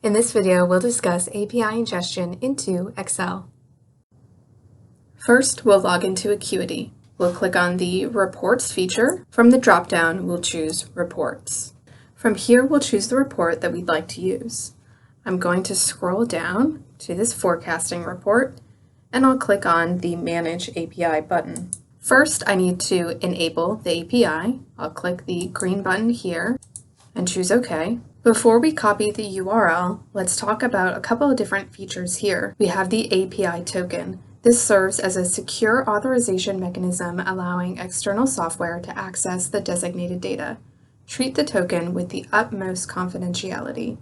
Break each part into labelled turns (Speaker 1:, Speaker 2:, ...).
Speaker 1: In this video, we'll discuss API ingestion into Excel. First, we'll log into Acuity. We'll click on the Reports feature. From the drop-down, we'll choose Reports. From here, we'll choose the report that we'd like to use. I'm going to scroll down to this forecasting report, and I'll click on the Manage API button. First, I need to enable the API. I'll click the green button here and choose OK. Before we copy the URL, let's talk about a couple of different features here. We have the API token. This serves as a secure authorization mechanism allowing external software to access the designated data. Treat the token with the utmost confidentiality.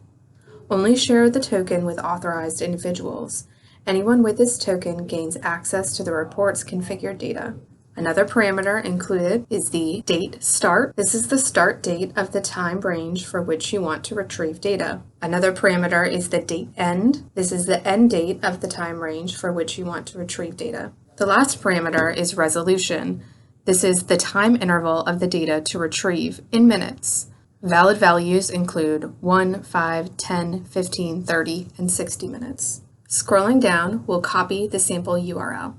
Speaker 1: Only share the token with authorized individuals. Anyone with this token gains access to the report's configured data. Another parameter included is the date start. This is the start date of the time range for which you want to retrieve data. Another parameter is the date end. This is the end date of the time range for which you want to retrieve data. The last parameter is resolution. This is the time interval of the data to retrieve in minutes. Valid values include 1, 5, 10, 15, 30, and 60 minutes. Scrolling down, we'll copy the sample URL.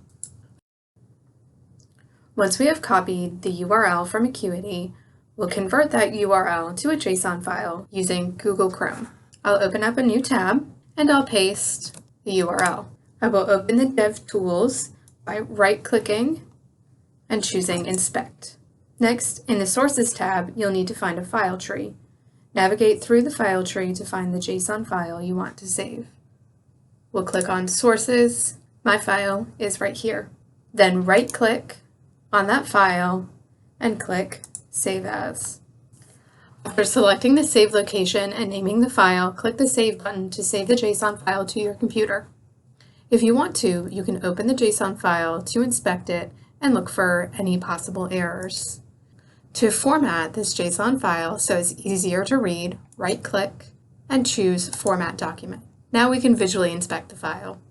Speaker 1: Once we have copied the URL from Acuity, we'll convert that URL to a JSON file using Google Chrome. I'll open up a new tab and I'll paste the URL. I will open the DevTools by right-clicking and choosing Inspect. Next, in the Sources tab, you'll need to find a file tree. Navigate through the file tree to find the JSON file you want to save. We'll click on Sources. My file is right here. Then right-click on that file and click Save As. After selecting the save location and naming the file, click the Save button to save the JSON file to your computer. If you want to, you can open the JSON file to inspect it and look for any possible errors. To format this JSON file so it's easier to read, right-click and choose Format Document. Now we can visually inspect the file.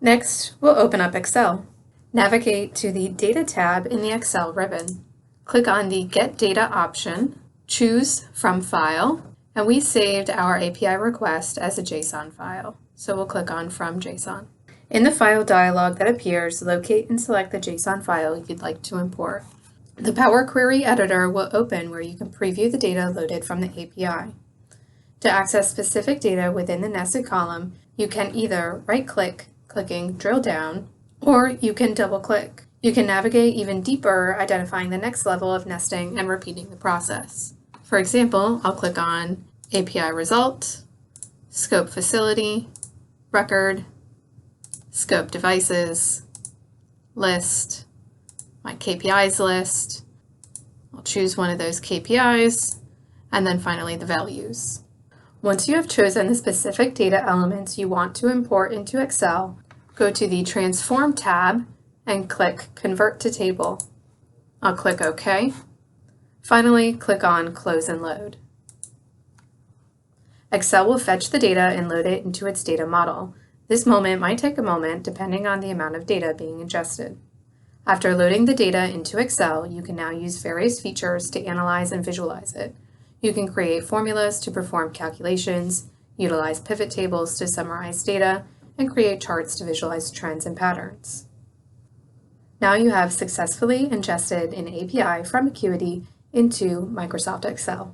Speaker 1: Next, we'll open up Excel. Navigate to the Data tab in the Excel ribbon. Click on the Get Data option, choose From File, and we saved our API request as a JSON file, so we'll click on From JSON. In the File dialog that appears, locate and select the JSON file you'd like to import. The Power Query editor will open where you can preview the data loaded from the API. To access specific data within the nested column, you can either right-click, clicking Drill Down, or you can double-click. You can navigate even deeper, identifying the next level of nesting and repeating the process. For example, I'll click on API Result, Scope Facility, Record, Scope Devices, List, my KPIs list. I'll choose one of those KPIs, and then finally the values. Once you have chosen the specific data elements you want to import into Excel, go to the Transform tab and click Convert to Table. I'll click OK. Finally, click on Close and Load. Excel will fetch the data and load it into its data model. This moment might take a moment depending on the amount of data being ingested. After loading the data into Excel, you can now use various features to analyze and visualize it. You can create formulas to perform calculations, utilize pivot tables to summarize data, and create charts to visualize trends and patterns. Now you have successfully ingested an API from Acuity into Microsoft Excel.